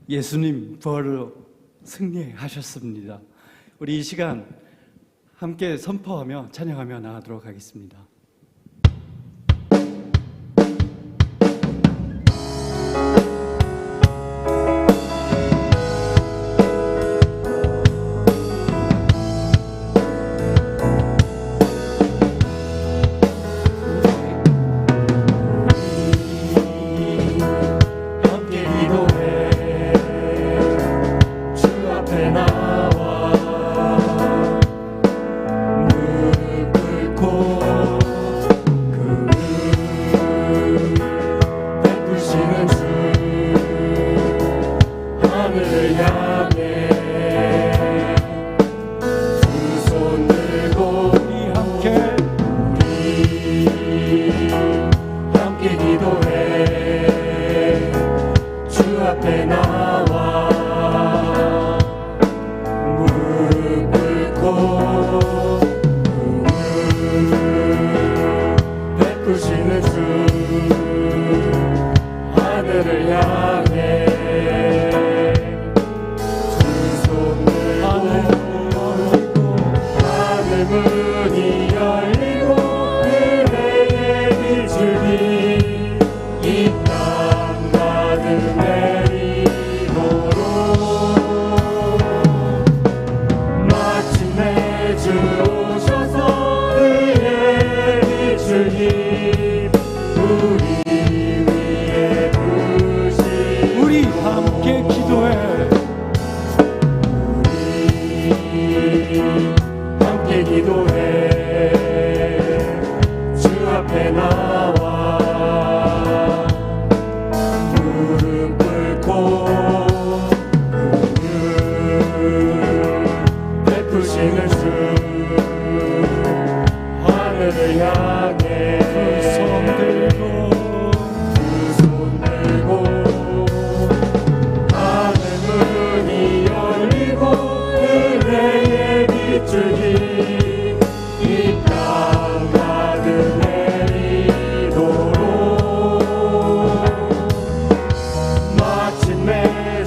예수님 부활로 승리하셨습니다. 우리 이 시간 함께 선포하며 찬양하며 나가도록 하겠습니다. 마침내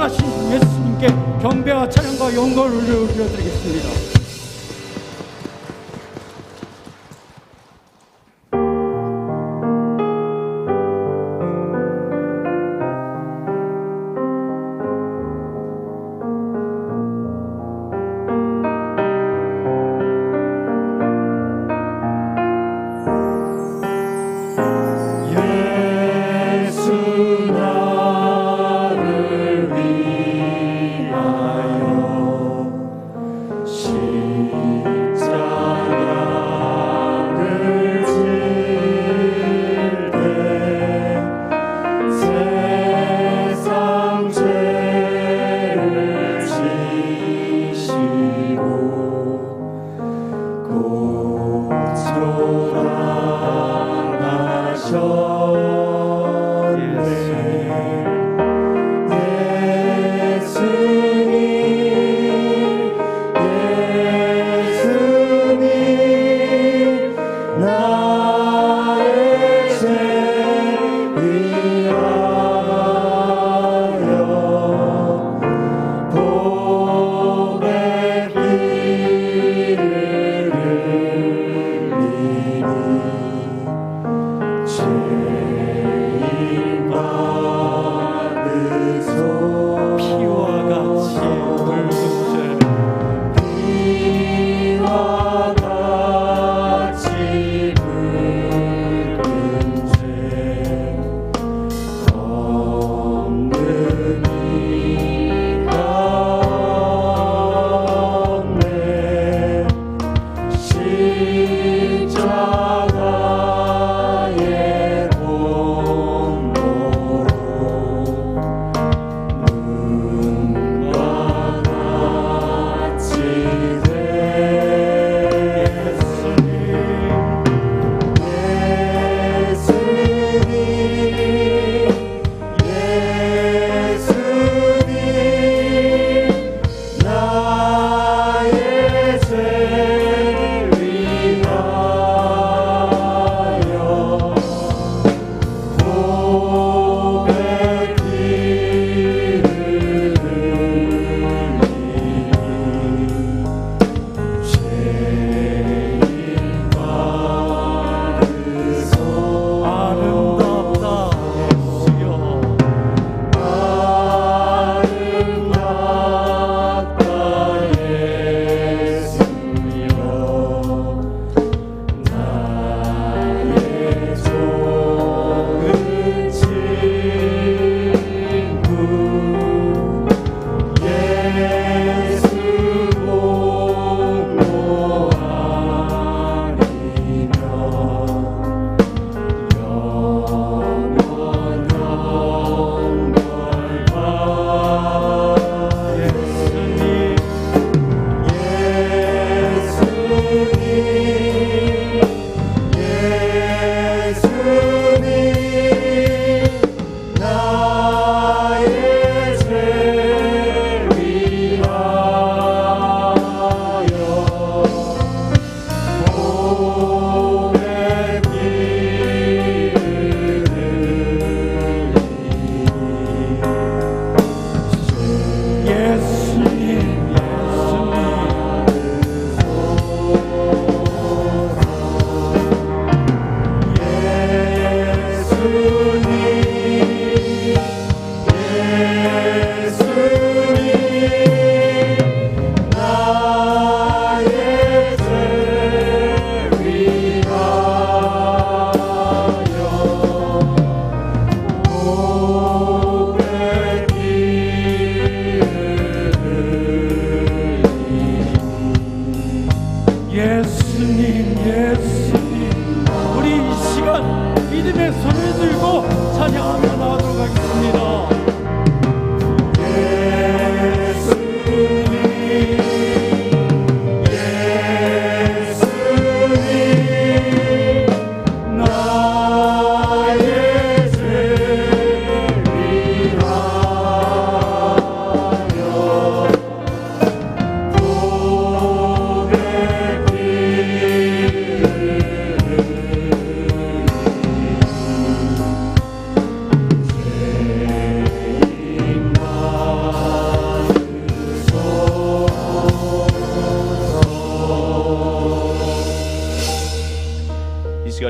부활하신 예수님께 경배와 찬양과 영광을 올려드리겠습니다. 시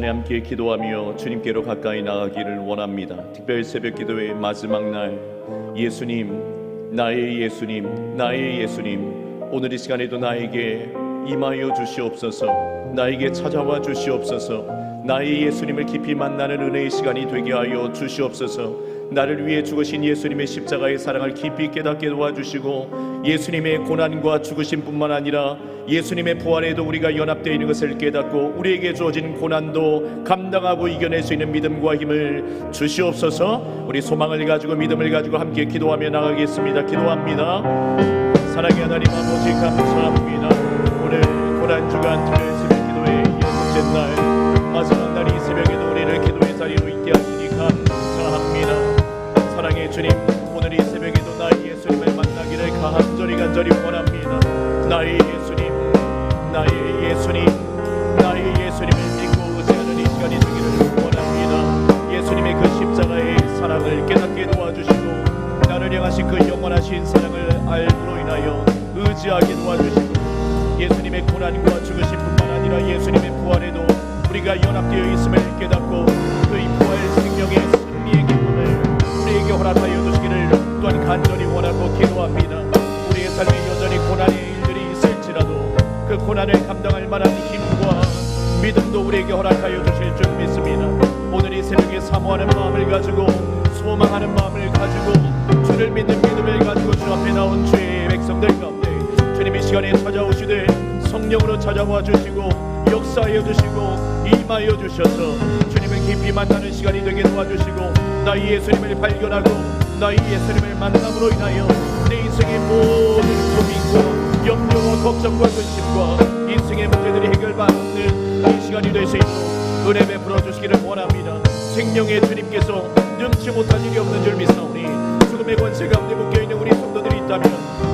함께 기도하며 주님께로 가까이 나가기를 원합니다. 특별 새벽 기도의 마지막 날, 예수님, 나의 예수님, 나의 예수님, 오늘 이 시간에도 나에게 임하여 주시옵소서. 나에게 찾아와 주시옵소서. 나의 예수님을 깊이 만나는 은혜의 시간이 되게 하여 주시옵소서. 나를 위해 죽으신 예수님의 십자가의 사랑을 깊이 깨닫게 도와주시고, 예수님의 고난과 죽으심뿐만 아니라 예수님의 부활에도 우리가 연합되어 있는 것을 깨닫고 우리에게 주어진 고난도 감당하고 이겨낼 수 있는 믿음과 힘을 주시옵소서. 우리 소망을 가지고 믿음을 가지고 함께 기도하며 나가겠습니다. 기도합니다. 사랑의 하나님 아버지, 감사합니다. 오늘 고난주간 특별 새벽 기도의 6번째 날, 마지막 날 이 새벽에도 우리를 기도의 자리로 있게 하시니 감사합니다. 사랑의 주님, 오늘 이 새벽에도 나의 예수님을 만나기를 간절히 원합니다. 나의 예수님, 나의 예수님, 나의 예수님을 믿고 의지하는 이 시간이 되기를 원합니다. 예수님의 그 십자가의 사랑을 깨닫게 도와주시고, 나를 향하신 그 영원하신 사랑을 알므로 인하여 의지하게 도와주시고, 예수님의 고난과 죽으심뿐만 아니라 예수님의 부활에도 우리가 연합되어 있음을 깨닫고 그 이 부활 생명의 승리의 기쁨을 우리에게 허락하여 주시기를 또한 간절히 원하고 기도합니다. 우리의 삶에 여전히 고난의 일들이 있을지라도 그 고난을 감당할 만한 힘과 믿음도 우리에게 허락하여 주실 줄 믿습니다. 오늘 이 새벽에 사모하는 마음을 가지고, 소망하는 마음을 가지고, 주를 믿는 믿음을 가지고 주 앞에 나온 주의 백성들 가운데 주님이 시간에 찾아오시되 성령으로 찾아와 주시고 역사하여 주시고 임하여 주셔서 주님을 깊이 만나는 시간이 되게 도와주시고, 나의 예수님을 발견하고 나의 예수님을 만남으로 인하여 내 인생의 모든 고민과 염려와 걱정과 근심과 인생의 문제들이 해결받는 이 시간이 될 수 있도록 은혜 베풀어 주시기를 원합니다. 생명의 주님께서 능치 못한 일이 없는 줄 믿사오니, 죽음의 권세 가운데 묶여있는 우리 성도들이 있다면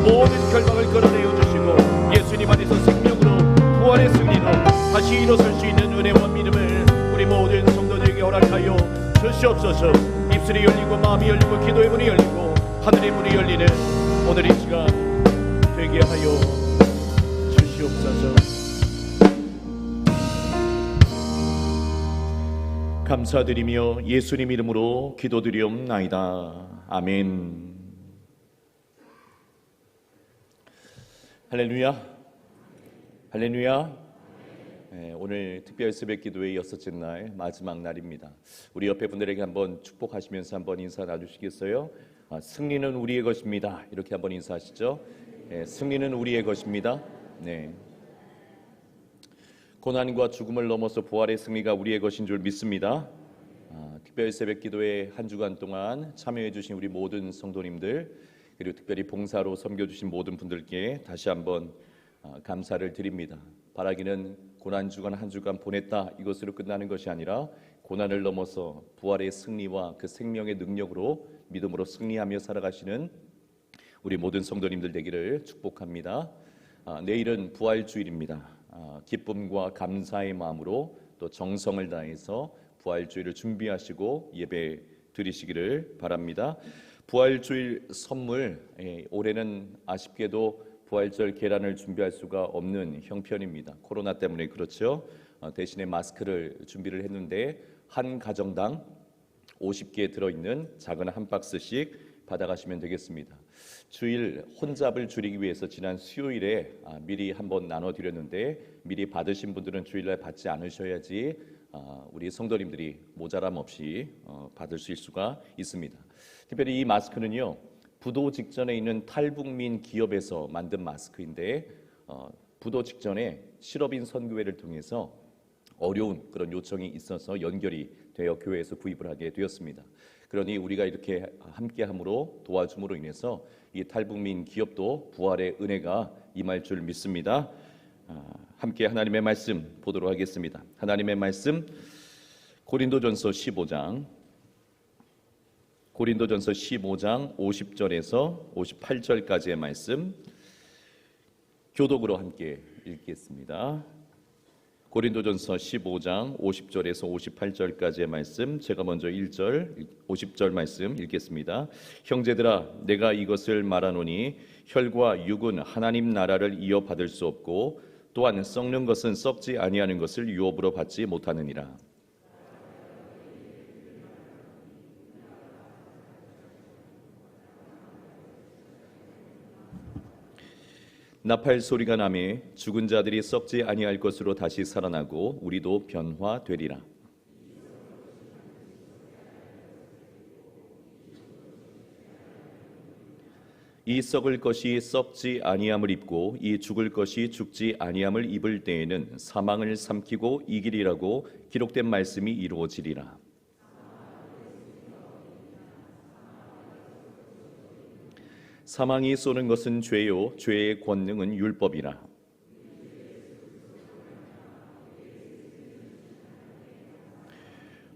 모든 결박을 끌어내어 주시고 예수님 안에서 생명으로 부활의 승리로 다시 일어설 수 있는 은혜와 믿음을 우리 모든 성도들에게 허락하여 주시옵소서. 입술이 열리고 마음이 열리고 기도의 문이 열리고 하늘의 문이 열리는 오늘 이 시간 되게 하여 주시옵소서. 감사드리며 예수님 이름으로 기도드리옵나이다. 아멘. 할렐루야, 할렐루야. 오늘 특별 새벽 기도의 6째 날, 마지막 날입니다. 우리 옆에 분들에게 한번 축복하시면서 한번 인사 나누시겠어요? 승리는 우리의 것입니다. 이렇게 한번 인사하시죠. 승리는 우리의 것입니다. 네. 고난과 죽음을 넘어서 부활의 승리가 우리의 것인 줄 믿습니다. 특별 새벽 기도에 한 주간 동안 참여해 주신 우리 모든 성도님들, 그리고 특별히 봉사로 섬겨주신 모든 분들께 다시 한번 감사를 드립니다. 바라기는 고난주간 한 주간 보냈다, 이것으로 끝나는 것이 아니라 고난을 넘어서 부활의 승리와 그 생명의 능력으로 믿음으로 승리하며 살아가시는 우리 모든 성도님들 되기를 축복합니다. 내일은 부활주일입니다. 기쁨과 감사의 마음으로 또 정성을 다해서 부활주일을 준비하시고 예배 드리시기를 바랍니다. 부활주일 선물, 올해는 아쉽게도 부활절 계란을 준비할 수가 없는 형편입니다. 코로나 때문에 그렇죠. 대신에 마스크를 준비를 했는데 한 가정당 50개 들어있는 작은 한 박스씩 받아가시면 되겠습니다. 주일 혼잡을 줄이기 위해서 지난 수요일에 미리 한번 나눠드렸는데, 미리 받으신 분들은 주일날 받지 않으셔야지 우리 성도님들이 모자람 없이 받을 수가 있습니다. 특별히 이 마스크는요, 부도 직전에 있는 탈북민 기업에서 만든 마스크인데, 부도 직전에 실업인 선교회를 통해서 어려운 그런 요청이 있어서 연결이 되어 교회에서 구입을 하게 되었습니다. 그러니 우리가 이렇게 함께함으로 도와줌으로 인해서 이 탈북민 기업도 부활의 은혜가 임할 줄 믿습니다. 함께 하나님의 말씀 보도록 하겠습니다. 하나님의 말씀 고린도전서 15장 50절에서 58절까지의 말씀 교독으로 함께 읽겠습니다. 고린도전서 15장 50절에서 58절까지의 말씀, 제가 먼저 1절 50절 말씀 읽겠습니다. 형제들아, 내가 이것을 말하노니 혈과 육은 하나님 나라를 이어받을 수 없고, 또한 썩는 것은 썩지 아니하는 것을 유업으로 받지 못하느니라. 나팔 소리가 나매 죽은 자들이 썩지 아니할 것으로 다시 살아나고 우리도 변화되리라. 이 썩을 것이 썩지 아니함을 입고 이 죽을 것이 죽지 아니함을 입을 때에는 사망을 삼키고 이기리라고 기록된 말씀이 이루어지리라. 사망이 쏘는 것은 죄요 죄의 권능은 율법이라.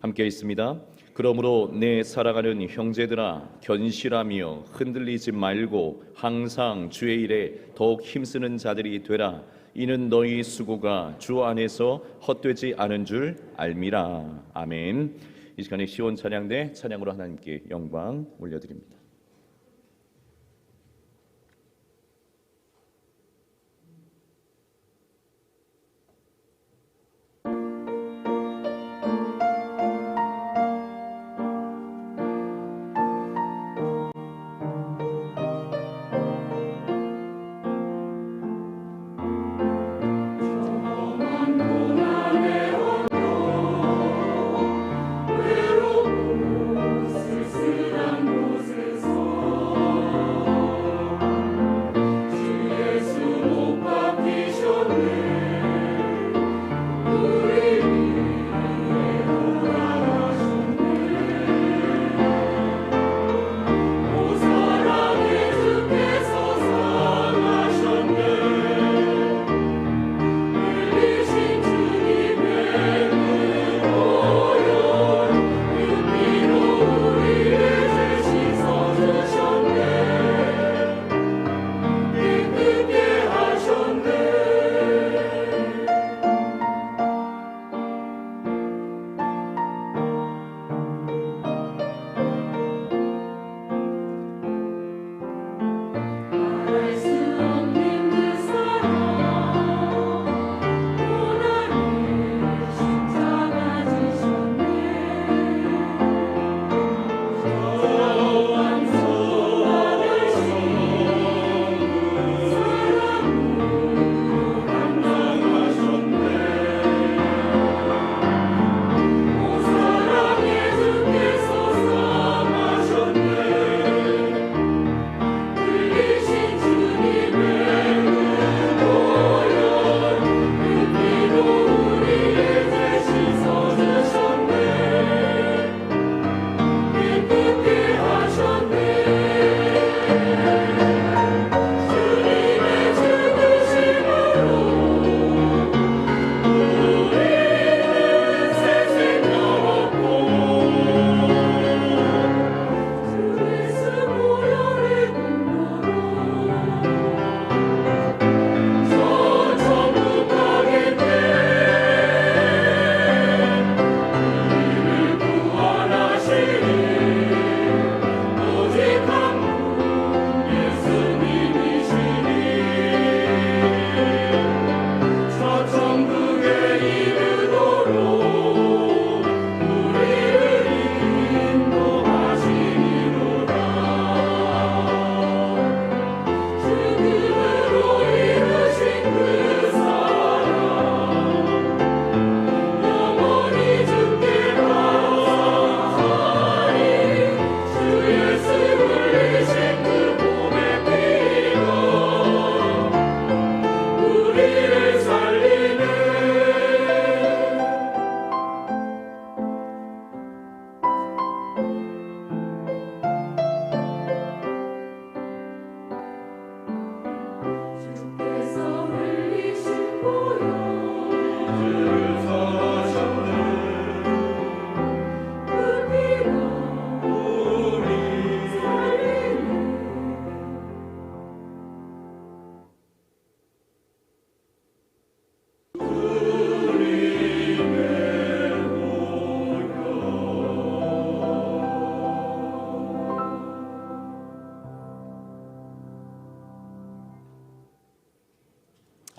함께 있습니다. 그러므로 내 사랑하는 형제들아 견실하며 흔들리지 말고 항상 주의 일에 더욱 힘쓰는 자들이 되라. 이는 너희 수고가 주 안에서 헛되지 않은 줄 알미라. 아멘. 이 시간에 시온 찬양대 찬양으로 하나님께 영광 올려드립니다.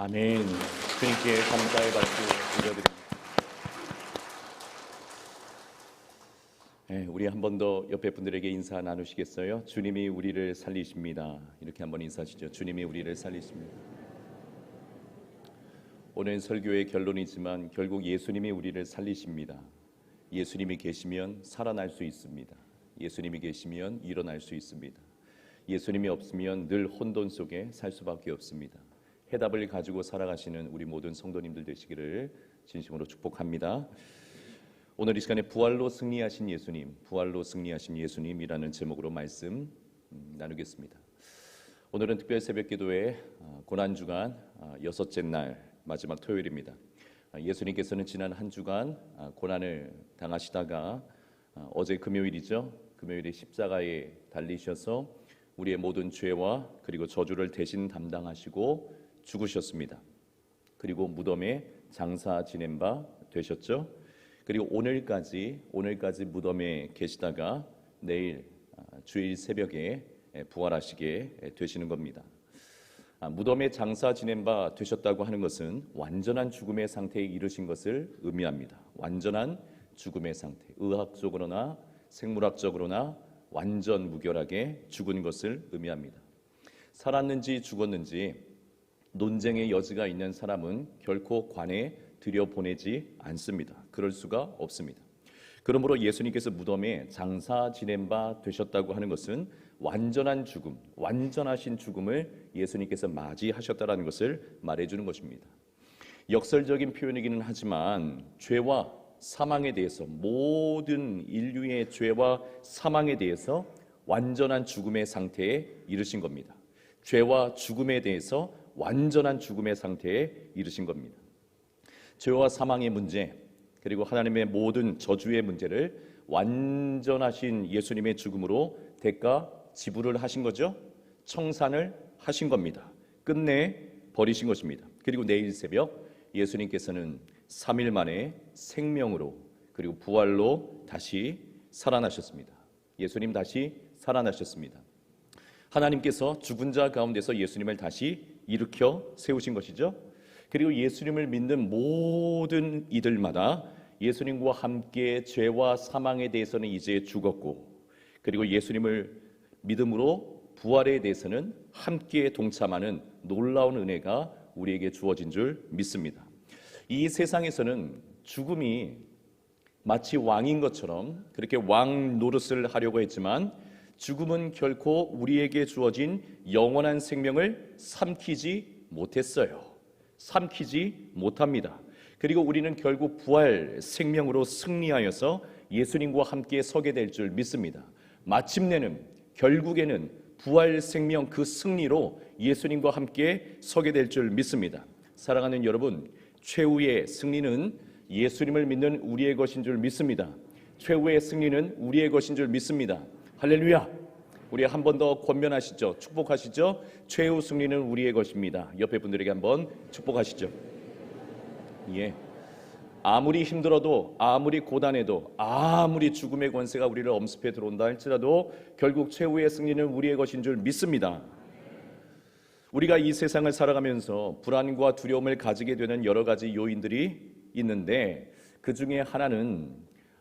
아멘. 주님께 감사의 박수 드려드립니다. 네, 우리 한 번 더 옆에 분들에게 인사 나누시겠어요? 주님이 우리를 살리십니다. 이렇게 한번 인사하시죠. 주님이 우리를 살리십니다. 오늘 설교의 결론이지만 결국 예수님이 우리를 살리십니다. 예수님이 계시면 살아날 수 있습니다. 예수님이 계시면 일어날 수 있습니다. 예수님이 없으면 늘 혼돈 속에 살 수밖에 없습니다. 해답을 가지고 살아가시는 우리 모든 성도님들 되시기를 진심으로 축복합니다. 오늘 이 시간에 부활로 승리하신 예수님, 부활로 승리하신 예수님이라는 제목으로 말씀 나누겠습니다. 오늘은 특별 새벽기도회 고난주간 여섯째 날 마지막 토요일입니다. 예수님께서는 지난 한 주간 고난을 당하시다가 어제 금요일이죠. 금요일에 십자가에 달리셔서 우리의 모든 죄와 그리고 저주를 대신 담당하시고 죽으셨습니다. 그리고 무덤에 장사 지낸 바 되셨죠. 그리고 오늘까지 무덤에 계시다가 내일 주일 새벽에 부활하시게 되시는 겁니다. 무덤에 장사 지낸 바 되셨다고 하는 것은 완전한 죽음의 상태에 이르신 것을 의미합니다. 완전한 죽음의 상태, 의학적으로나 생물학적으로나 완전 무결하게 죽은 것을 의미합니다. 살았는지 죽었는지 논쟁의 여지가 있는 사람은 결코 관에 들여보내지 않습니다. 그럴 수가 없습니다. 그러므로 예수님께서 무덤에 장사 지낸 바 되셨다고 하는 것은 완전한 죽음, 완전하신 죽음을 예수님께서 맞이하셨다는 것을 말해주는 것입니다. 역설적인 표현이기는 하지만 죄와 사망에 대해서, 모든 인류의 죄와 사망에 대해서 완전한 죽음의 상태에 이르신 겁니다. 죄와 죽음에 대해서 완전한 죽음의 상태에 이르신 겁니다. 죄와 사망의 문제, 그리고 하나님의 모든 저주의 문제를 완전하신 예수님의 죽음으로 대가 지불을 하신 거죠. 청산을 하신 겁니다. 끝내 버리신 것입니다. 그리고 내일 새벽 예수님께서는 3일 만에 생명으로 그리고 부활로 다시 살아나셨습니다. 예수님 다시 살아나셨습니다. 하나님께서 죽은 자 가운데서 예수님을 다시 일으켜 세우신 것이죠. 그리고 예수님을 믿는 모든 이들마다 예수님과 함께 죄와 사망에 대해서는 이제 죽었고, 그리고 예수님을 믿음으로 부활에 대해서는 함께 동참하는 놀라운 은혜가 우리에게 주어진 줄 믿습니다. 이 세상에서는 죽음이 마치 왕인 것처럼 그렇게 왕 노릇을 하려고 했지만 죽음은 결코 우리에게 주어진 영원한 생명을 삼키지 못했어요. 삼키지 못합니다. 그리고 우리는 결국 부활 생명으로 승리하여서 예수님과 함께 서게 될 줄 믿습니다. 마침내는 결국에는 부활 생명 그 승리로 예수님과 함께 서게 될 줄 믿습니다. 사랑하는 여러분, 최후의 승리는 예수님을 믿는 우리의 것인 줄 믿습니다. 최후의 승리는 우리의 것인 줄 믿습니다. 할렐루야! 우리 한 번 더 권면하시죠. 축복하시죠. 최후 승리는 우리의 것입니다. 옆에 분들에게 한번 축복하시죠. 예. 아무리 힘들어도, 아무리 고단해도, 아무리 죽음의 권세가 우리를 엄습해 들어온다 할지라도 결국 최후의 승리는 우리의 것인 줄 믿습니다. 우리가 이 세상을 살아가면서 불안과 두려움을 가지게 되는 여러 가지 요인들이 있는데 그 중에 하나는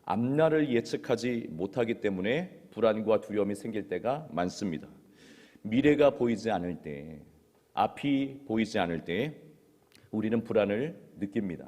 앞날을 예측하지 못하기 때문에 불안과 두려움이 생길 때가 많습니다. 미래가 보이지 않을 때, 앞이 보이지 않을 때 우리는 불안을 느낍니다.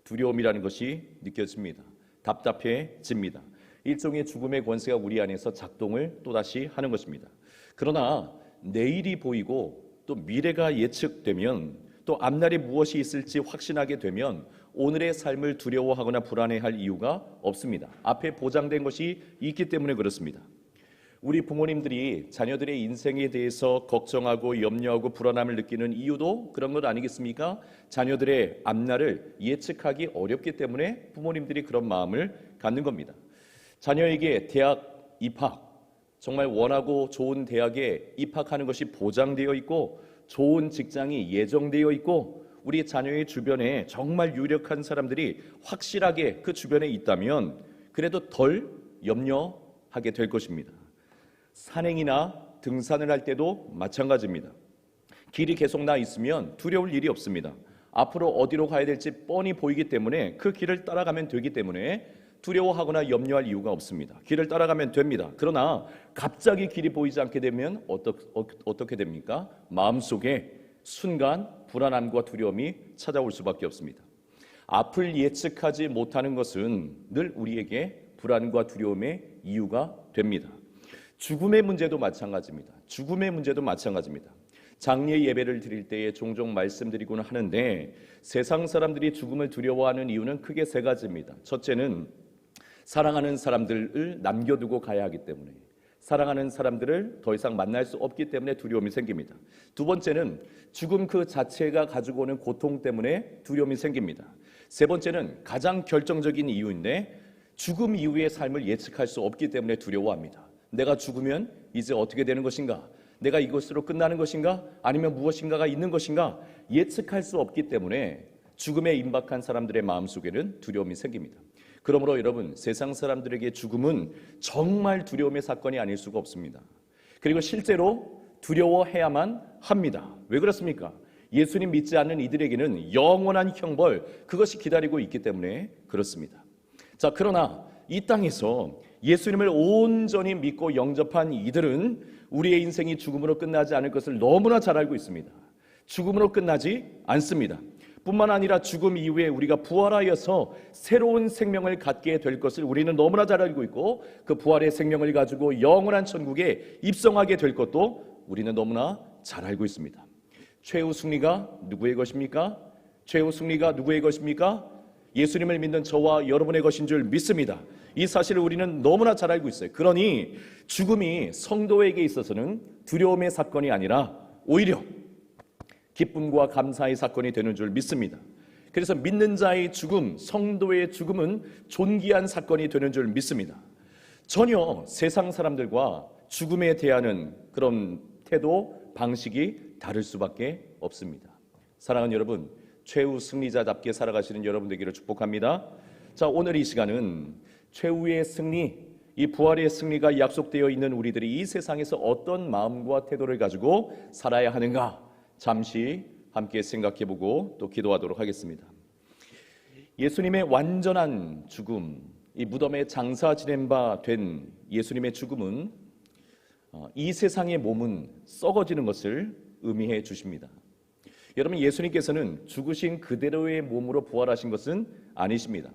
두려움이라는 것이 느껴집니다. 답답해집니다. 일종의 죽음의 권세가 우리 안에서 작동을 또다시 하는 것입니다. 그러나 내일이 보이고 또 미래가 예측되면, 또 앞날에 무엇이 있을지 확신하게 되면 오늘의 삶을 두려워하거나 불안해할 이유가 없습니다. 앞에 보장된 것이 있기 때문에 그렇습니다. 우리 부모님들이 자녀들의 인생에 대해서 걱정하고 염려하고 불안함을 느끼는 이유도 그런 것 아니겠습니까? 자녀들의 앞날을 예측하기 어렵기 때문에 부모님들이 그런 마음을 갖는 겁니다. 자녀에게 대학 입학, 정말 원하고 좋은 대학에 입학하는 것이 보장되어 있고 좋은 직장이 예정되어 있고 우리 자녀의 주변에 정말 유력한 사람들이 확실하게 그 주변에 있다면 그래도 덜 염려하게 될 것입니다. 산행이나 등산을 할 때도 마찬가지입니다. 길이 계속 나 있으면 두려울 일이 없습니다. 앞으로 어디로 가야 될지 뻔히 보이기 때문에 그 길을 따라가면 되기 때문에 두려워하거나 염려할 이유가 없습니다. 길을 따라가면 됩니다. 그러나 갑자기 길이 보이지 않게 되면 어떻게 됩니까? 마음속에 순간 불안함과 두려움이 찾아올 수밖에 없습니다. 앞을 예측하지 못하는 것은 늘 우리에게 불안과 두려움의 이유가 됩니다. 죽음의 문제도 마찬가지입니다. 죽음의 문제도 마찬가지입니다. 장례 예배를 드릴 때에 종종 말씀드리고는 하는데 세상 사람들이 죽음을 두려워하는 이유는 크게 세 가지입니다. 첫째는 사랑하는 사람들을 남겨두고 가야 하기 때문에, 사랑하는 사람들을 더 이상 만날 수 없기 때문에 두려움이 생깁니다. 두 번째는 죽음 그 자체가 가지고 오는 고통 때문에 두려움이 생깁니다. 세 번째는 가장 결정적인 이유인데 죽음 이후의 삶을 예측할 수 없기 때문에 두려워합니다. 내가 죽으면 이제 어떻게 되는 것인가? 내가 이것으로 끝나는 것인가? 아니면 무엇인가가 있는 것인가? 예측할 수 없기 때문에 죽음에 임박한 사람들의 마음속에는 두려움이 생깁니다. 그러므로 여러분, 세상 사람들에게 죽음은 정말 두려움의 사건이 아닐 수가 없습니다. 그리고 실제로 두려워해야만 합니다. 왜 그렇습니까? 예수님 믿지 않는 이들에게는 영원한 형벌, 그것이 기다리고 있기 때문에 그렇습니다. 자, 그러나 이 땅에서 예수님을 온전히 믿고 영접한 이들은 우리의 인생이 죽음으로 끝나지 않을 것을 너무나 잘 알고 있습니다. 죽음으로 끝나지 않습니다. 뿐만 아니라 죽음 이후에 우리가 부활하여서 새로운 생명을 갖게 될 것을 우리는 너무나 잘 알고 있고, 그 부활의 생명을 가지고 영원한 천국에 입성하게 될 것도 우리는 너무나 잘 알고 있습니다. 최후 승리가 누구의 것입니까? 최후 승리가 누구의 것입니까? 예수님을 믿는 저와 여러분의 것인 줄 믿습니다. 이 사실을 우리는 너무나 잘 알고 있어요. 그러니 죽음이 성도에게 있어서는 두려움의 사건이 아니라 오히려 기쁨과 감사의 사건이 되는 줄 믿습니다. 그래서 믿는 자의 죽음, 성도의 죽음은 존귀한 사건이 되는 줄 믿습니다. 전혀 세상 사람들과 죽음에 대하는 그런 태도, 방식이 다를 수밖에 없습니다. 사랑하는 여러분, 최후 승리자답게 살아가시는 여러분 되기를 축복합니다. 자, 오늘 이 시간은 최후의 승리, 이 부활의 승리가 약속되어 있는 우리들이 이 세상에서 어떤 마음과 태도를 가지고 살아야 하는가 잠시 함께 생각해보고 또 기도하도록 하겠습니다. 예수님의 완전한 죽음, 이 무덤에 장사 지낸 바 된 예수님의 죽음은 이 세상의 몸은 썩어지는 것을 의미해 주십니다. 여러분, 예수님께서는 죽으신 그대로의 몸으로 부활하신 것은 아니십니다.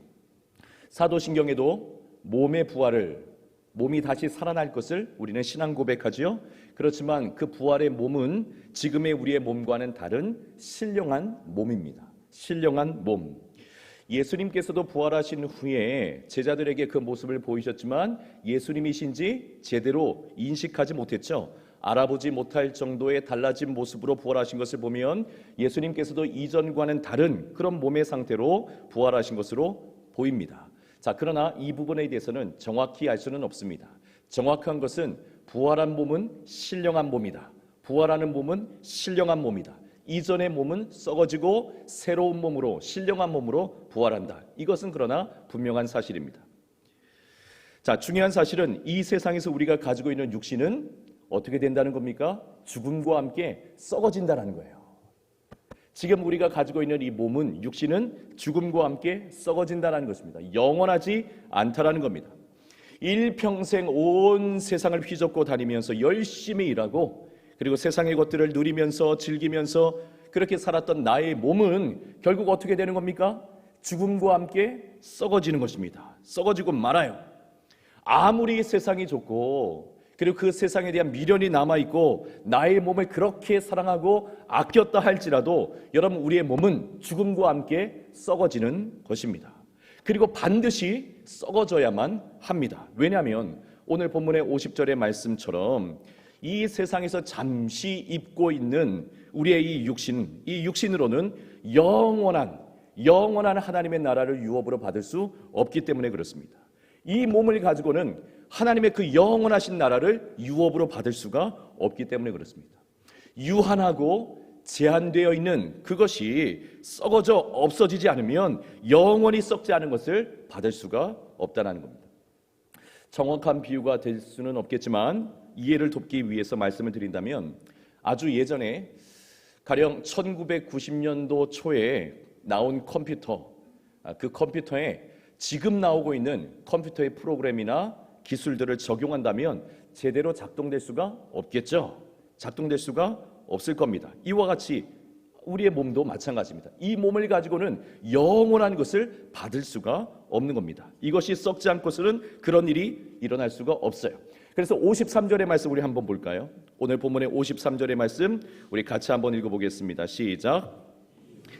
사도신경에도 몸의 부활을, 몸이 다시 살아날 것을 우리는 신앙 고백하지요. 그렇지만 그 부활의 몸은 지금의 우리의 몸과는 다른 신령한 몸입니다. 신령한 몸. 예수님께서도 부활하신 후에 제자들에게 그 모습을 보이셨지만 예수님이신지 제대로 인식하지 못했죠. 알아보지 못할 정도의 달라진 모습으로 부활하신 것을 보면 예수님께서도 이전과는 다른 그런 몸의 상태로 부활하신 것으로 보입니다. 자, 그러나 이 부분에 대해서는 정확히 알 수는 없습니다. 정확한 것은 부활한 몸은 신령한 몸이다. 부활하는 몸은 신령한 몸이다. 이전의 몸은 썩어지고 새로운 몸으로, 신령한 몸으로 부활한다. 이것은 그러나 분명한 사실입니다. 자, 중요한 사실은 이 세상에서 우리가 가지고 있는 육신은 어떻게 된다는 겁니까? 죽음과 함께 썩어진다는 거예요. 지금 우리가 가지고 있는 이 몸은, 육신은 죽음과 함께 썩어진다는 것입니다. 영원하지 않다라는 겁니다. 일평생 온 세상을 휘젓고 다니면서 열심히 일하고 그리고 세상의 것들을 누리면서 즐기면서 그렇게 살았던 나의 몸은 결국 어떻게 되는 겁니까? 죽음과 함께 썩어지는 것입니다. 썩어지고 말아요. 아무리 세상이 좋고 그리고 그 세상에 대한 미련이 남아있고 나의 몸을 그렇게 사랑하고 아꼈다 할지라도 여러분, 우리의 몸은 죽음과 함께 썩어지는 것입니다. 그리고 반드시 썩어져야만 합니다. 왜냐하면 오늘 본문의 50절의 말씀처럼 이 세상에서 잠시 입고 있는 우리의 이 육신으로는 영원한 하나님의 나라를 유업으로 받을 수 없기 때문에 그렇습니다. 이 몸을 가지고는 하나님의 그 영원하신 나라를 유업으로 받을 수가 없기 때문에 그렇습니다. 유한하고 제한되어 있는 그것이 썩어져 없어지지 않으면 영원히 썩지 않은 것을 받을 수가 없다는 겁니다. 정확한 비유가 될 수는 없겠지만 이해를 돕기 위해서 말씀을 드린다면, 아주 예전에 가령 1990년도 초에 나온 컴퓨터, 그 컴퓨터에 지금 나오고 있는 컴퓨터의 프로그램이나 기술들을 적용한다면 제대로 작동될 수가 없겠죠. 작동될 수가 없을 겁니다. 이와 같이 우리의 몸도 마찬가지입니다. 이 몸을 가지고는 영원한 것을 받을 수가 없는 겁니다. 이것이 썩지 않고서는 그런 일이 일어날 수가 없어요. 그래서 53절의 말씀 우리 한번 볼까요? 오늘 본문의 53절의 말씀 우리 같이 한번 읽어보겠습니다. 시작.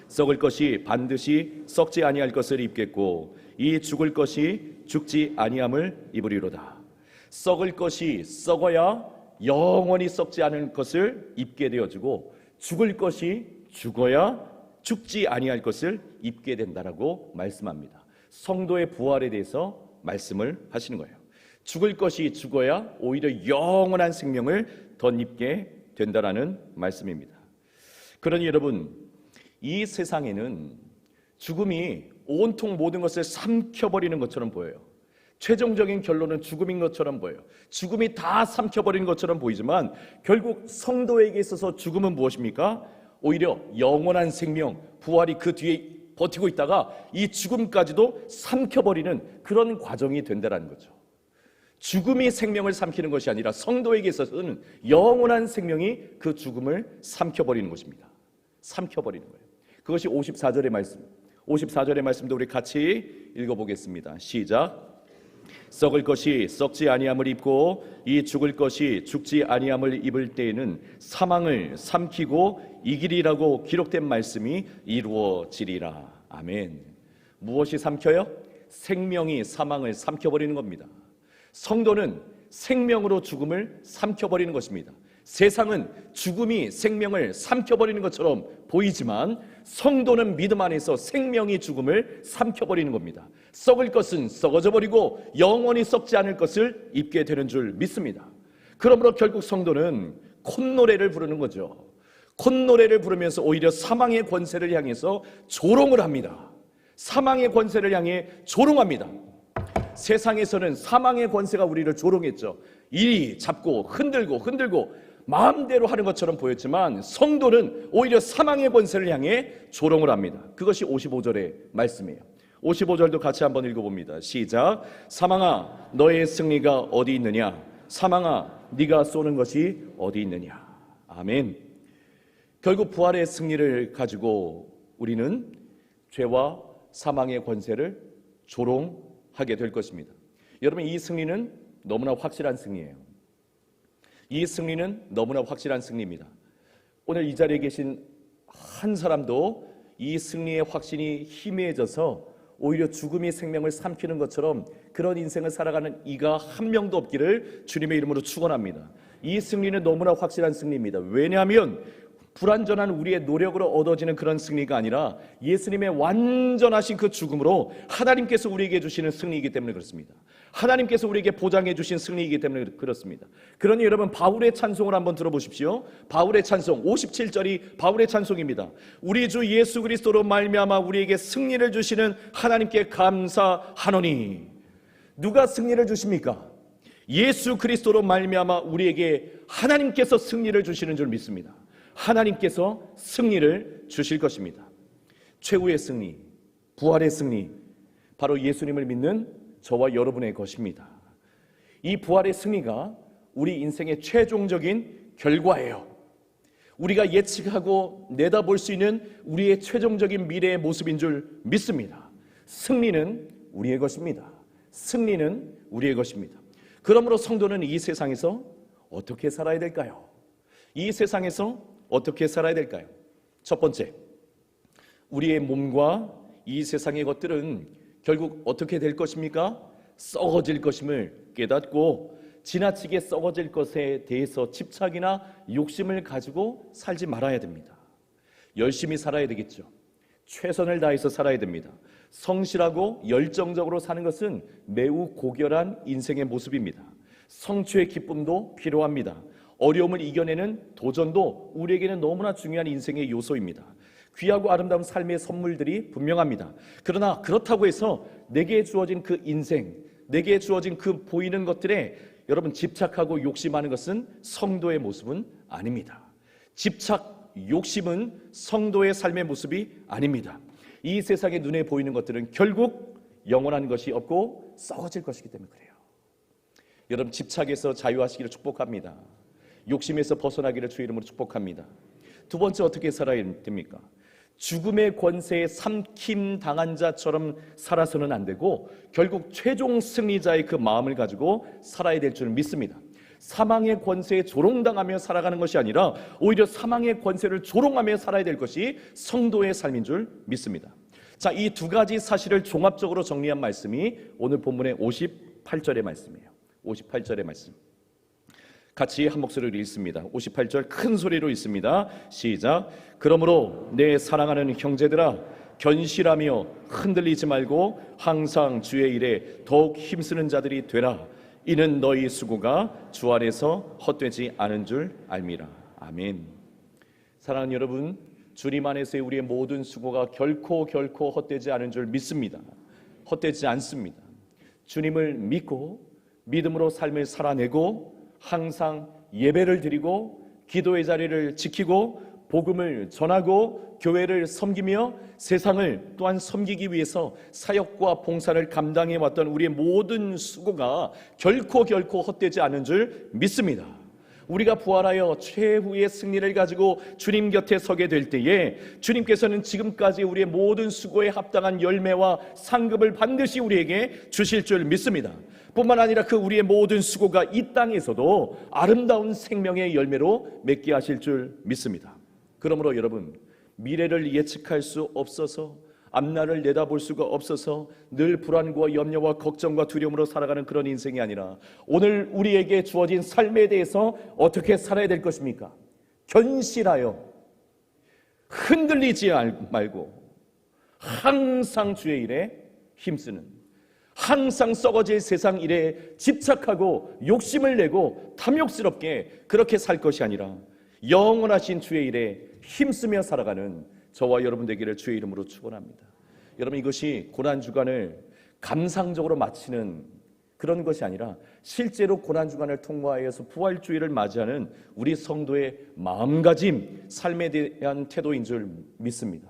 썩을 것이 반드시 썩지 아니할 것을 입겠고 이 죽을 것이 죽지 아니함을 입으리로다. 썩을 것이 썩어야 영원히 썩지 않을 것을 입게 되어지고 죽을 것이 죽어야 죽지 아니할 것을 입게 된다라고 말씀합니다. 성도의 부활에 대해서 말씀을 하시는 거예요. 죽을 것이 죽어야 오히려 영원한 생명을 덧입게 된다라는 말씀입니다. 그러니 여러분, 이 세상에는 죽음이 온통 모든 것을 삼켜버리는 것처럼 보여요. 최종적인 결론은 죽음인 것처럼 보여요. 죽음이 다 삼켜버리는 것처럼 보이지만 결국 성도에게 있어서 죽음은 무엇입니까? 오히려 영원한 생명, 부활이 그 뒤에 버티고 있다가 이 죽음까지도 삼켜버리는 그런 과정이 된다는 거죠. 죽음이 생명을 삼키는 것이 아니라 성도에게 있어서는 영원한 생명이 그 죽음을 삼켜버리는 것입니다. 삼켜버리는 거예요. 그것이 54절의 말씀. 54절의 말씀도 우리 같이 읽어보겠습니다. 시작. 썩을 것이 썩지 아니함을 입고 이 죽을 것이 죽지 아니함을 입을 때에는 사망을 삼키고 이기리라고 기록된 말씀이 이루어지리라. 아멘. 무엇이 삼켜요? 생명이 사망을 삼켜버리는 겁니다. 성도는 생명으로 죽음을 삼켜버리는 것입니다. 세상은 죽음이 생명을 삼켜버리는 것처럼 보이지만 성도는 믿음 안에서 생명이 죽음을 삼켜버리는 겁니다. 썩을 것은 썩어져 버리고 영원히 썩지 않을 것을 입게 되는 줄 믿습니다. 그러므로 결국 성도는 콧노래를 부르는 거죠. 콧노래를 부르면서 오히려 사망의 권세를 향해서 조롱을 합니다. 사망의 권세를 향해 조롱합니다. 세상에서는 사망의 권세가 우리를 조롱했죠. 이리 잡고 흔들고 마음대로 하는 것처럼 보였지만 성도는 오히려 사망의 권세를 향해 조롱을 합니다. 그것이 55절의 말씀이에요. 55절도 같이 한번 읽어봅니다. 시작. 사망아 너의 승리가 어디 있느냐? 사망아 네가 쏘는 것이 어디 있느냐? 아멘. 결국 부활의 승리를 가지고 우리는 죄와 사망의 권세를 조롱하게 될 것입니다. 여러분, 이 승리는 너무나 확실한 승리예요. 이 승리는 너무나 확실한 승리입니다. 오늘 이 자리에 계신 한 사람도 이 승리의 확신이 희미해져서 오히려 죽음이 생명을 삼키는 것처럼 그런 인생을 살아가는 이가 한 명도 없기를 주님의 이름으로 축원합니다. 이 승리는 너무나 확실한 승리입니다. 왜냐하면 불완전한 우리의 노력으로 얻어지는 그런 승리가 아니라 예수님의 완전하신 그 죽음으로 하나님께서 우리에게 주시는 승리이기 때문에 그렇습니다. 하나님께서 우리에게 보장해 주신 승리이기 때문에 그렇습니다. 그러니 여러분, 바울의 찬송을 한번 들어보십시오. 바울의 찬송 57절이 바울의 찬송입니다. 우리 주 예수 그리스도로 말미암아 우리에게 승리를 주시는 하나님께 감사하노니. 누가 승리를 주십니까? 예수 그리스도로 말미암아 우리에게 하나님께서 승리를 주시는 줄 믿습니다. 하나님께서 승리를 주실 것입니다. 최후의 승리, 부활의 승리, 바로 예수님을 믿는 저와 여러분의 것입니다. 이 부활의 승리가 우리 인생의 최종적인 결과예요. 우리가 예측하고 내다볼 수 있는 우리의 최종적인 미래의 모습인 줄 믿습니다. 승리는 우리의 것입니다. 승리는 우리의 것입니다. 그러므로 성도는 이 세상에서 어떻게 살아야 될까요? 이 세상에서 어떻게 살아야 될까요? 첫 번째, 우리의 몸과 이 세상의 것들은 결국 어떻게 될 것입니까? 썩어질 것임을 깨닫고 지나치게 썩어질 것에 대해서 집착이나 욕심을 가지고 살지 말아야 됩니다. 열심히 살아야 되겠죠. 최선을 다해서 살아야 됩니다. 성실하고 열정적으로 사는 것은 매우 고결한 인생의 모습입니다. 성취의 기쁨도 필요합니다. 어려움을 이겨내는 도전도 우리에게는 너무나 중요한 인생의 요소입니다. 귀하고 아름다운 삶의 선물들이 분명합니다. 그러나 그렇다고 해서 내게 주어진 그 인생, 내게 주어진 그 보이는 것들에 여러분 집착하고 욕심하는 것은 성도의 모습은 아닙니다. 집착, 욕심은 성도의 삶의 모습이 아닙니다. 이 세상의 눈에 보이는 것들은 결국 영원한 것이 없고 썩어질 것이기 때문에 그래요. 여러분, 집착에서 자유하시기를 축복합니다. 욕심에서 벗어나기를 주의 이름으로 축복합니다. 두 번째 어떻게 살아야 됩니까? 죽음의 권세에 삼킴 당한 자처럼 살아서는 안 되고 결국 최종 승리자의 그 마음을 가지고 살아야 될 줄 믿습니다. 사망의 권세에 조롱당하며 살아가는 것이 아니라 오히려 사망의 권세를 조롱하며 살아야 될 것이 성도의 삶인 줄 믿습니다. 자, 이 두 가지 사실을 종합적으로 정리한 말씀이 오늘 본문의 58절의 말씀이에요. 58절의 말씀. 같이 한 목소리로 읽습니다. 58절 큰 소리로 읽습니다. 시작. 그러므로 내 사랑하는 형제들아, 견실하며 흔들리지 말고 항상 주의 일에 더욱 힘쓰는 자들이 되라. 이는 너희 수고가 주 안에서 헛되지 않은 줄 알미라. 아멘. 사랑하는 여러분, 주님 안에서의 우리의 모든 수고가 결코 헛되지 않은 줄 믿습니다. 헛되지 않습니다. 주님을 믿고 믿음으로 삶을 살아내고 항상 예배를 드리고 기도의 자리를 지키고 복음을 전하고 교회를 섬기며 세상을 또한 섬기기 위해서 사역과 봉사를 감당해 왔던 우리의 모든 수고가 결코 헛되지 않은 줄 믿습니다. 우리가 부활하여 최후의 승리를 가지고 주님 곁에 서게 될 때에 주님께서는 지금까지 우리의 모든 수고에 합당한 열매와 상급을 반드시 우리에게 주실 줄 믿습니다. 뿐만 아니라 그 우리의 모든 수고가 이 땅에서도 아름다운 생명의 열매로 맺게 하실 줄 믿습니다. 그러므로 여러분, 미래를 예측할 수 없어서 앞날을 내다볼 수가 없어서 늘 불안과 염려와 걱정과 두려움으로 살아가는 그런 인생이 아니라 오늘 우리에게 주어진 삶에 대해서 어떻게 살아야 될 것입니까? 견실하여 흔들리지 말고 항상 주의 일에 힘쓰는, 항상 썩어질 세상 일에 집착하고 욕심을 내고 탐욕스럽게 그렇게 살 것이 아니라 영원하신 주의 일에 힘쓰며 살아가는 저와 여러분 되기를 주의 이름으로 축원합니다. 여러분, 이것이 고난주간을 감상적으로 마치는 그런 것이 아니라 실제로 고난주간을 통과하여서 부활주의를 맞이하는 우리 성도의 마음가짐, 삶에 대한 태도인 줄 믿습니다.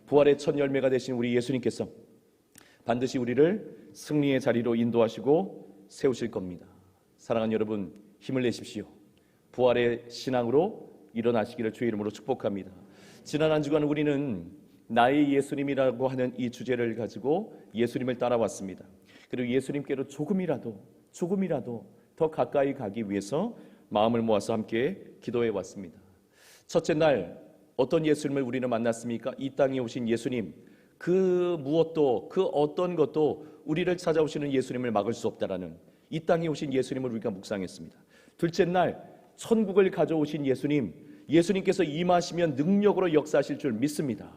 부활의 첫 열매가 되신 우리 예수님께서 반드시 우리를 승리의 자리로 인도하시고 세우실 겁니다. 사랑하는 여러분, 힘을 내십시오. 부활의 신앙으로 일어나시기를 주의 이름으로 축복합니다. 지난 한 주간 우리는 나의 예수님이라고 하는 이 주제를 가지고 예수님을 따라왔습니다. 그리고 예수님께로 조금이라도 더 가까이 가기 위해서 마음을 모아서 함께 기도해 왔습니다. 첫째 날 어떤 예수님을 우리는 만났습니까? 이 땅에 오신 예수님, 그 무엇도 그 어떤 것도 우리를 찾아오시는 예수님을 막을 수 없다라는 이 땅에 오신 예수님을 우리가 묵상했습니다. 둘째 날 천국을 가져오신 예수님께서 임하시면 능력으로 역사하실 줄 믿습니다.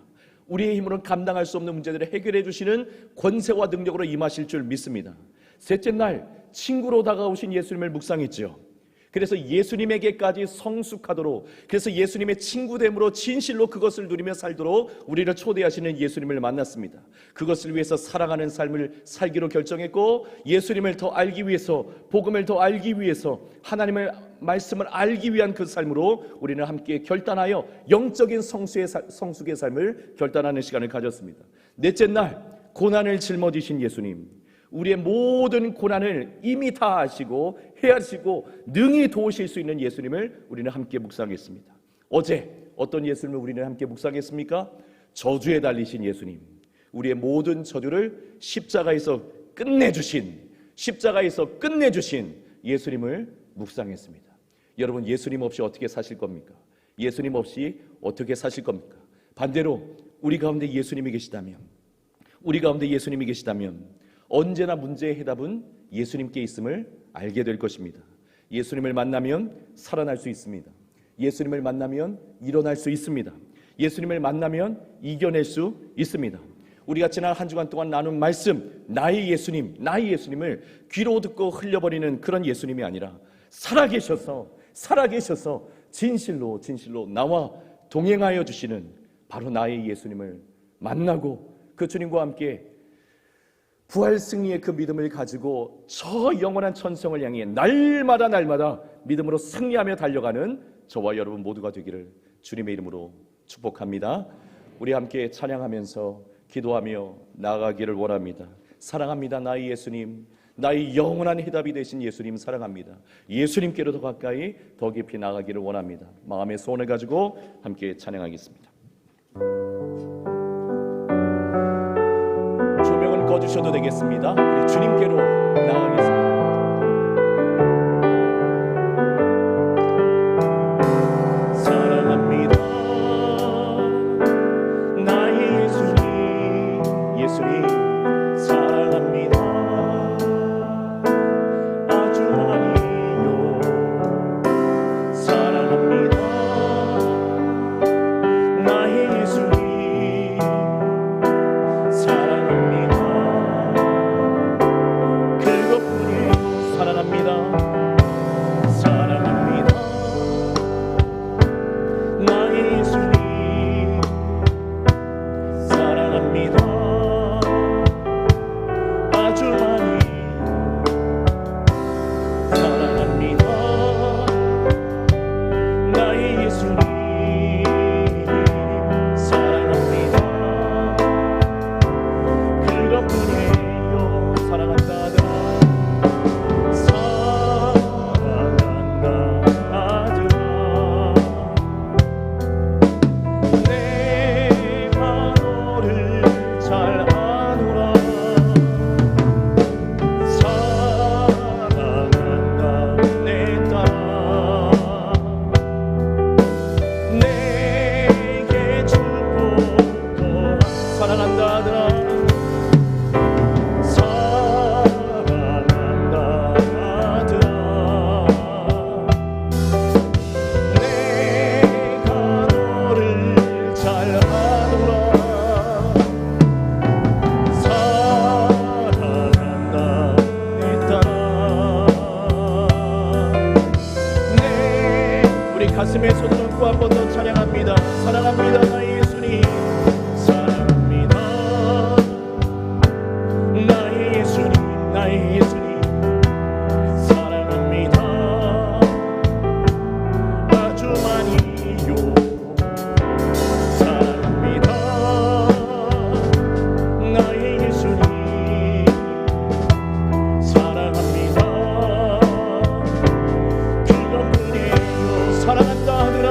우리의 힘으로는 감당할 수 없는 문제들을 해결해 주시는 권세와 능력으로 임하실 줄 믿습니다. 셋째 날 친구로 다가오신 예수님을 묵상했죠. 그래서 예수님에게까지 성숙하도록, 그래서 예수님의 친구됨으로 진실로 그것을 누리며 살도록 우리를 초대하시는 예수님을 만났습니다. 그것을 위해서 사랑하는 삶을 살기로 결정했고, 예수님을 더 알기 위해서, 복음을 더 알기 위해서, 하나님의 말씀을 알기 위한 그 삶으로 우리는 함께 결단하여 영적인 성숙의 삶을 결단하는 시간을 가졌습니다. 넷째 날 고난을 짊어지신 예수님, 우리의 모든 고난을 이미 다 아시고 헤아리시고 능히 도우실 수 있는 예수님을 우리는 함께 묵상했습니다. 어제 어떤 예수님을 우리는 함께 묵상했습니까? 저주에 달리신 예수님, 우리의 모든 저주를 십자가에서 끝내주신 예수님을 묵상했습니다. 여러분, 예수님 없이 어떻게 사실 겁니까? 예수님 없이 어떻게 사실 겁니까? 반대로 우리 가운데 예수님이 계시다면 언제나 문제의 해답은 예수님께 있음을 알게 될 것입니다. 예수님을 만나면 살아날 수 있습니다. 예수님을 만나면 일어날 수 있습니다. 예수님을 만나면 이겨낼 수 있습니다. 우리가 지난 한 주간 동안 나눈 말씀, 나의 예수님을 귀로 듣고 흘려버리는 그런 예수님이 아니라 살아계셔서 진실로 나와 동행하여 주시는 바로 나의 예수님을 만나고 그 주님과 함께 부활 승리의 그 믿음을 가지고 저 영원한 천성을 향해 날마다 믿음으로 승리하며 달려가는 저와 여러분 모두가 되기를 주님의 이름으로 축복합니다. 우리 함께 찬양하면서 기도하며 나아가기를 원합니다. 사랑합니다 나의 예수님, 나의 영원한 해답이 되신 예수님 사랑합니다. 예수님께로 더 가까이 더 깊이 나가기를 원합니다. 마음의 소원을 가지고 함께 찬양하겠습니다. 조명은 꺼주셔도 되겠습니다. 우리 주님께로 나가겠습니다. 사랑합니다. 나의 예수님, 예수님 사랑합니다. 아주 많이요 사랑합니다. 나의 예수님 사랑합니다. 그것뿐이에요. 사랑합니다. 사랑합니다. 나의 예수님 사랑합니다. 아주 많이 사랑합니다. 나의 예수님 사랑합니다. 그것뿐이에요. 사랑한다. 가슴에 손을 얹고 한 번 더 찬양합니다. 사랑합니다. 나의 예수님 사랑합니다. 나의 예수님 나의 예수님 사랑합니다. 아주 많이요 사랑합니다. 나의 예수님 사랑합니다. 그것뿐이에요. 사랑한다 하느라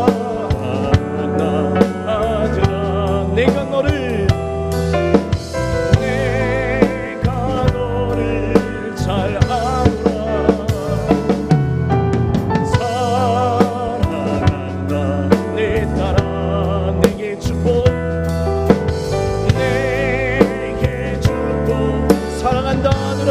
사랑한다 하느라 내가 너를 잘 아노라. 사랑한다 내 딸아 내게 축복 내게 축복 사랑한다 하느라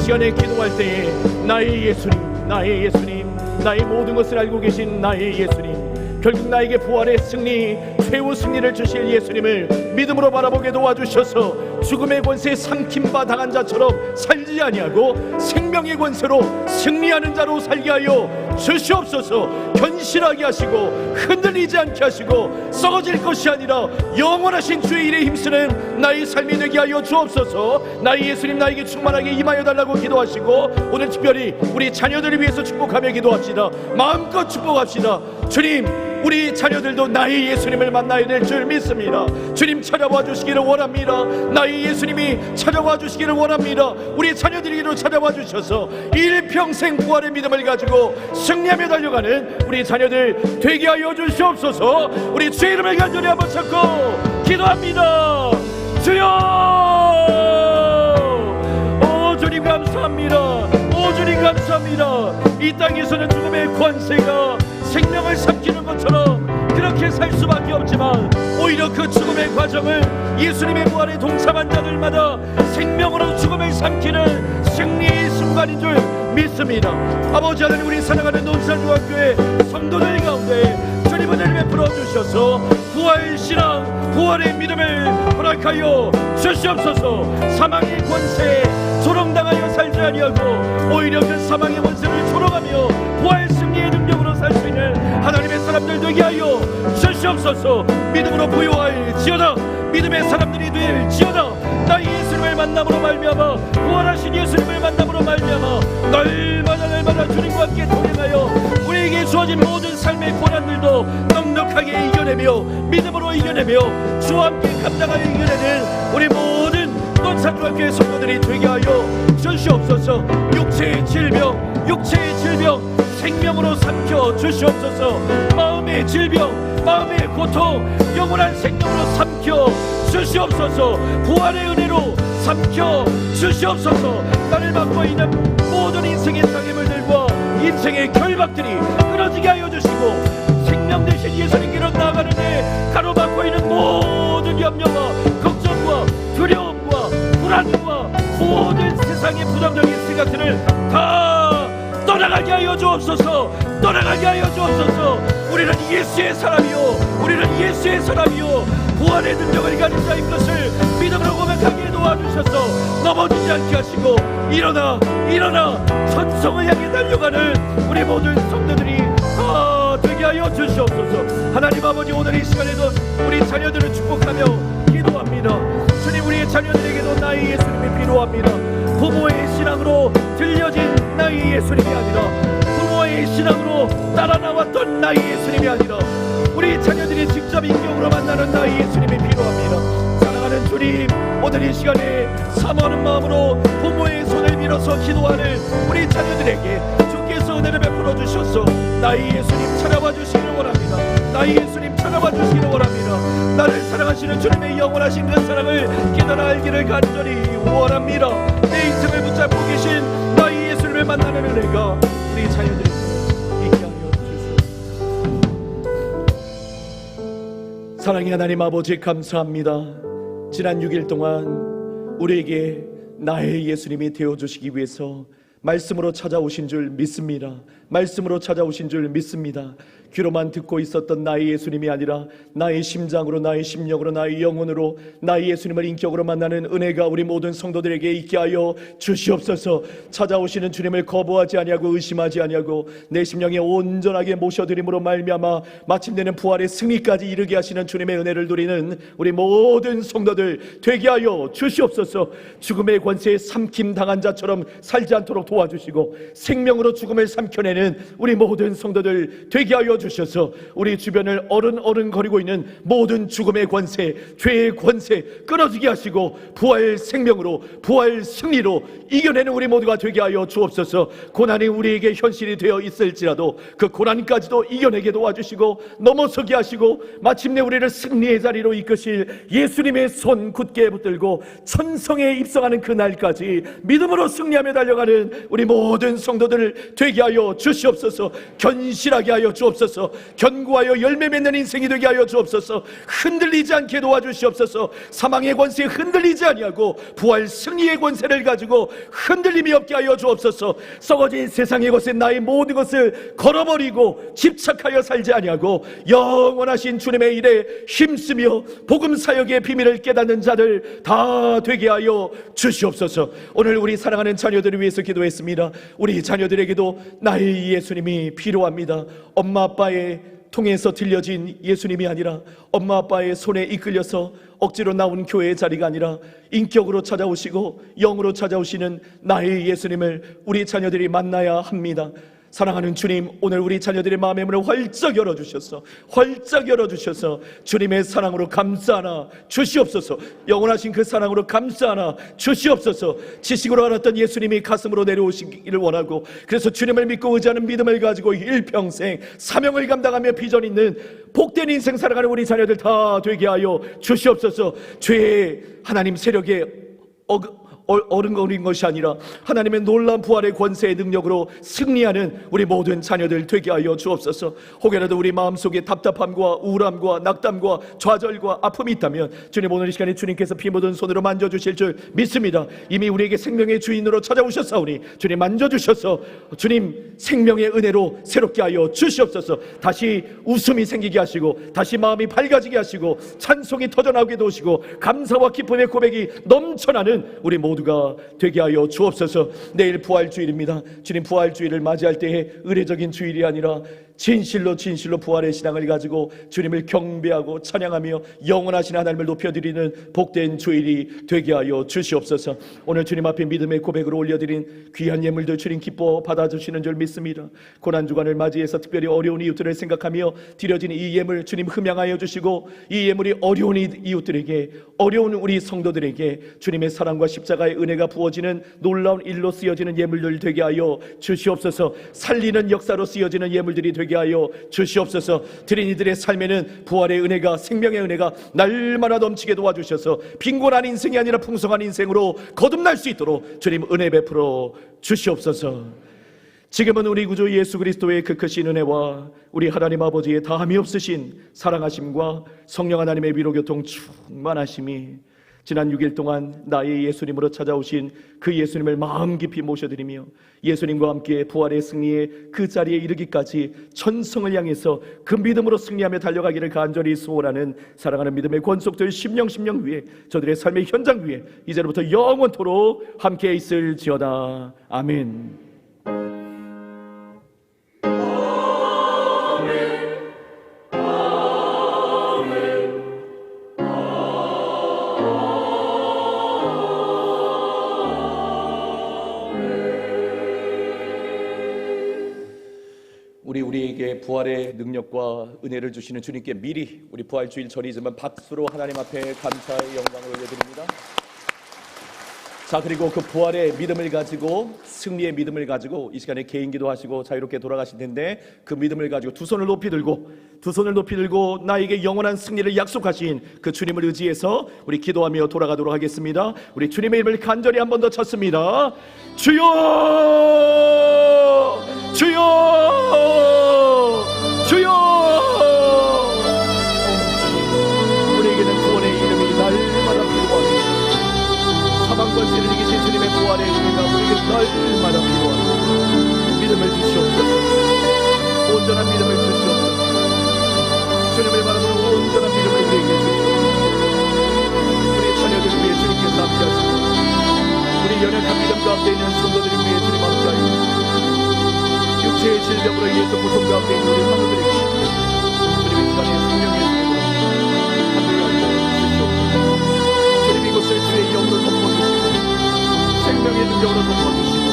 시간에 기도할 때에 나의 예수님 나의 예수님 나의 모든 것을 알고 계신 나의 예수님 결국 나에게 부활의 승리 최후 승리를 주실 예수님을 믿음으로 바라보게 도와주셔서 죽음의 권세에 삼킴바 당한 자처럼 살지 아니하고 생명의 권세로 승리하는 자로 살게 하여 주시옵소서. 견실하게 하시고 흔들리지 않게 하시고 썩어질 것이 아니라 영원하신 주의 일에 힘쓰는 나의 삶이 되게 하여 주옵소서. 나의 예수님 나에게 충만하게 임하여 달라고 기도하시고 오늘 특별히 우리 자녀들을 위해서 축복하며 기도합시다. 마음껏 축복합시다. 주님 우리 자녀들도 나의 예수님을 만나야 될 줄 믿습니다. 주님 찾아와 주시기를 원합니다. 나의 예수님이 찾아와 주시기를 원합니다. 우리 자녀들에게도 찾아와 주셔서 일평생 부활의 믿음을 가지고 승리하며 달려가는 우리 자녀들 되게 하여 주시옵소서. 우리 주의 이름을 간절히 한번 찾고 기도합니다. 주여 오 주님 감사합니다. 오 주님 감사합니다. 이 땅에서는 죽음의 권세가 생명을 삼키는 것처럼 그렇게 살 수밖에 없지만 오히려 그 죽음의 과정을 예수님의 부활에 동참한 자들마다 생명으로 죽음을 삼키는 승리의 순간인 줄 믿습니다. 아버지 하나님 우리 사랑하는 논산중학교의 성도들 가운데 주님 은혜를 베풀어 주셔서 부활 신앙 부활의 믿음을 허락하여 주시옵소서. 사망의 권세에 조롱당하여 살지 아니하고 오히려 그 사망의 권세를 조롱하며 부활 승리의 능력으로 살 수 있는 하나님의 사람들 되게 하여 주시옵소서. 믿음으로 부요할지어다. 믿음의 사람들이 될지어다. 나의 예수님을 만남으로 말미암아 부활하신 예수님을 만남으로 말미암아 날마다 주님과 함께 동행하여 우리에게 주어진 모든 삶의 고난들도 넉넉하게 이겨내며 믿음으로 이겨내며 주와 함께 감당하여 이겨내는 우리 모든 논산중학교의 성도들이 되게 하여 주시옵소서. 육체의 질병 생명으로 삼켜 주시옵소서. 마음의 질병, 마음의 고통 영원한 생명으로 삼켜 주시옵소서. 부활의 은혜로 삼켜 주시옵소서. 나를 막고 있는 모든 인생의 장애물들과 인생의 결박들이 끊어지게 하여 주시고 생명 대신 예수님께로 나아가는 데 가로막고 있는 모든 염려와 걱정과 두려움과 불안과 모든 세상의 부정적인 생각들을 다 떠나가게 하여 주옵소서. 떠나가게 하여 주옵소서. 우리는 예수의 사람이요 부활의 능력을 가진 자인 것을 믿음으로 고백하게 도와주셔서 넘어지지 않게 하시고 일어나 천성을 향해 달려가는 우리 모든 성도들이 다 되게 하여 주시옵소서. 하나님 아버지, 오늘 이 시간에도 우리 자녀들을 축복하며 기도합니다. 주님, 우리의 자녀들에게도 나의 예수님이 필요합니다. 부모의 신앙으로 들려진 나의 예수님이 아니라 부모의 신앙으로 따라 나왔던 나의 예수님이 아니라 우리 자녀들이 직접 인격으로 만나는 나의 예수님이 필요합니다. 사랑하는 주님, 오늘 이 시간에 사모하는 마음으로 부모의 손을 밀어서 기도하는 우리 자녀들에게 주께서 은혜를 베풀어 주셔서 나의 예수님 찾아와 주시기를 원합니다. 나의 예수님 찾아와 주시기를 원합니다. 나를 사랑하시는 주님의 영원하신 그 사랑을 깨달아 알기를 간절히 원합니다. 내 인생을 붙잡고 계신 나의 예수님을 만나는 은혜가 우리 자녀들에게 있게 하여 주시옵소서. 사랑의 하나님 아버지, 감사합니다. 지난 6일 동안 우리에게 나의 예수님이 되어주시기 위해서 말씀으로 찾아오신 줄 믿습니다. 말씀으로 찾아오신 줄 믿습니다. 귀로만 듣고 있었던 나의 예수님이 아니라 나의 심장으로, 나의 심령으로, 나의 영혼으로 나의 예수님을 인격으로 만나는 은혜가 우리 모든 성도들에게 있게 하여 주시옵소서. 찾아오시는 주님을 거부하지 아니하고 의심하지 아니하고 내 심령에 온전하게 모셔드림으로 말미암아 마침내는 부활의 승리까지 이르게 하시는 주님의 은혜를 누리는 우리 모든 성도들 되게 하여 주시옵소서. 죽음의 권세에 삼킴당한 자처럼 살지 않도록 도와주시고 생명으로 죽음을 삼켜내는 우리 모든 성도들 되게 하여 주셔서 우리 주변을 어른거리고 있는 모든 죽음의 권세, 죄의 권세 끊어지게 하시고 부활 생명으로, 부활 승리로 이겨내는 우리 모두가 되게 하여 주옵소서. 고난이 우리에게 현실이 되어 있을지라도 그 고난까지도 이겨내게 도와주시고 넘어서게 하시고 마침내 우리를 승리의 자리로 이끄실 예수님의 손 굳게 붙들고 천성에 입성하는 그날까지 믿음으로 승리하며 달려가는 우리 모든 성도들을 되게 하여 주시옵소서. 견실하게 하여 주옵소서. 견고하여 열매 맺는 인생이 되게 하여 주옵소서. 흔들리지 않게 도와주시옵소서. 사망의 권세에 흔들리지 아니하고 부활 승리의 권세를 가지고 흔들림이 없게 하여 주옵소서. 썩어진 세상의 것에 나의 모든 것을 걸어버리고 집착하여 살지 아니하고 영원하신 주님의 일에 힘쓰며 복음 사역의 비밀을 깨닫는 자들 다 되게 하여 주시옵소서. 오늘 우리 사랑하는 자녀들을 위해서 기도했습니다. 우리 자녀들에게도 나의 예수님이 필요합니다. 엄마 아빠의 통해서 들려진 예수님이 아니라 엄마 아빠의 손에 이끌려서 억지로 나온 교회의 자리가 아니라 인격으로 찾아오시고 영으로 찾아오시는 나의 예수님을 우리 자녀들이 만나야 합니다. 사랑하는 주님, 오늘 우리 자녀들의 마음의 문을 활짝 열어주셔서 주님의 사랑으로 감싸나 주시옵소서. 영원하신 그 사랑으로 감싸나 주시옵소서. 지식으로 알았던 예수님이 가슴으로 내려오시기를 원하고 그래서 주님을 믿고 의지하는 믿음을 가지고 일평생 사명을 감당하며 비전 있는 복된 인생 살아가는 우리 자녀들 다 되게 하여 주시옵소서. 죄의 하나님 세력에 어른거린 것이 아니라 하나님의 놀라운 부활의 권세의 능력으로 승리하는 우리 모든 자녀들 되게 하여 주옵소서. 혹여라도 우리 마음속에 답답함과 우울함과 낙담과 좌절과 아픔이 있다면 주님, 오늘 이 시간에 주님께서 피 묻은 손으로 만져주실 줄 믿습니다. 이미 우리에게 생명의 주인으로 찾아오셨사오니 주님, 만져주셔서 주님 생명의 은혜로 새롭게 하여 주시옵소서. 다시 웃음이 생기게 하시고 다시 마음이 밝아지게 하시고 찬송이 터져나오게 도우시고 감사와 기쁨의 고백이 넘쳐나는 우리 모두가 되게 하여 주옵소서. 내일 부활주일입니다. 주님, 부활주일을 맞이할 때에 의례적인 주일이 아니라 진실로 부활의 신앙을 가지고 주님을 경배하고 찬양하며 영원하신 하나님을 높여드리는 복된 주일이 되게 하여 주시옵소서. 오늘 주님 앞에 믿음의 고백으로 올려드린 귀한 예물들 주님 기뻐 받아주시는 줄 믿습니다. 고난주간을 맞이해서 특별히 어려운 이웃들을 생각하며 드려진 이 예물 주님 흠양하여 주시고, 이 예물이 어려운 이웃들에게, 어려운 우리 성도들에게 주님의 사랑과 십자가의 은혜가 부어지는 놀라운 일로 쓰여지는 예물들 되게 하여 주시옵소서. 살리는 역사로 쓰여지는 예물들이 되게 하여 주시옵소서. 드린 이들의 삶에는 부활의 은혜가, 생명의 은혜가 날마다 넘치게 도와주셔서 빈곤한 인생이 아니라 풍성한 인생으로 거듭날 수 있도록 주님 은혜 베풀어 주시옵소서. 지금은 우리 구주 예수 그리스도의 그 크신 은혜와 우리 하나님 아버지의 다함이 없으신 사랑하심과 성령 하나님의 위로 교통 충만하심이 지난 6일 동안 나의 예수님으로 찾아오신 그 예수님을 마음 깊이 모셔드리며 예수님과 함께 부활의 승리의 그 자리에 이르기까지 천성을 향해서 그 믿음으로 승리하며 달려가기를 간절히 소원하는 사랑하는 믿음의 권속들 심령 위에, 저들의 삶의 현장 위에 이제로부터 영원토록 함께 있을지어다. 아멘. 우리에게 부활의 능력과 은혜를 주시는 주님께 미리 우리 부활주일 전이지만 박수로 하나님 앞에 감사의 영광을 올려드립니다. 자, 그리고 그 부활의 믿음을 가지고, 승리의 믿음을 가지고 이 시간에 개인기도 하시고 자유롭게 돌아가실 텐데, 그 믿음을 가지고 두 손을 높이 들고 나에게 영원한 승리를 약속하신 그 주님을 의지해서 우리 기도하며 돌아가도록 하겠습니다. 우리 주님의 이름을 간절히 한 번 더 쳤습니다. 주여, 주여, 주여. 우리에게는 구원의 이름이 날마다 필요합니다. 사방 권세를 이기신 주님의 부활의 은혜가 우리에게 날마다 필요합니다. 믿음을 주시옵소서. 온전한 믿음을 주시옵소서. 주님을 바라보는 온전한 믿음을 우리에게 주시옵소서. 우리 자녀들 위해 주님께서 함께하시고, 우리 연약한 믿음 가운데 있는 성도들을 위해 주님 함께하시고, 육체의 질병으로 인해서 고통 가운데 있는 우리 성도들에게 주님의 시간에 생명의 주님으로 함께하여 주시옵소서. 주님, 이곳을 주의 영으로 덮어주시고, 생명의 능력으로 덮어주시고,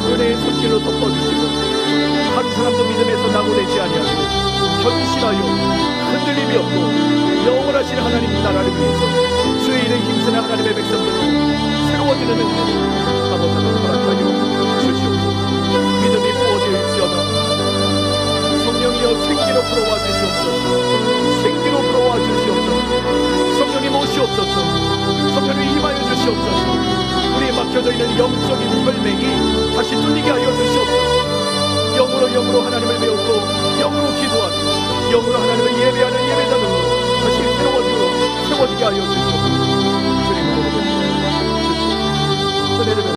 은혜의 손길로 덮어주시고, 한 사람도 믿음에서 낙오되지 아니하고 현실하여 흔들림이 없고 영원하신 하나님 나라를 위해서 주의 일에 힘쓰는 하나님의 백성들로 새로워지는 은혜를 아버지가 허락하여 주시옵소서. 믿음이 부어질지어다. 성령이여 생기로 불어와 주시옵소서. 생기로 불어와 주시옵소서. 성령이 모시옵소서. 성령이 임하여 주시옵소서. 우리에 막혀져 있는 영적인 혈맹이 다시 뚫리게 하여 주시옵소서. 영으로 하나님을 배우고 영으로 기도하고 영으로 하나님을 예배하는 예배자들로 다시 세워지게 하여 주시옵소서.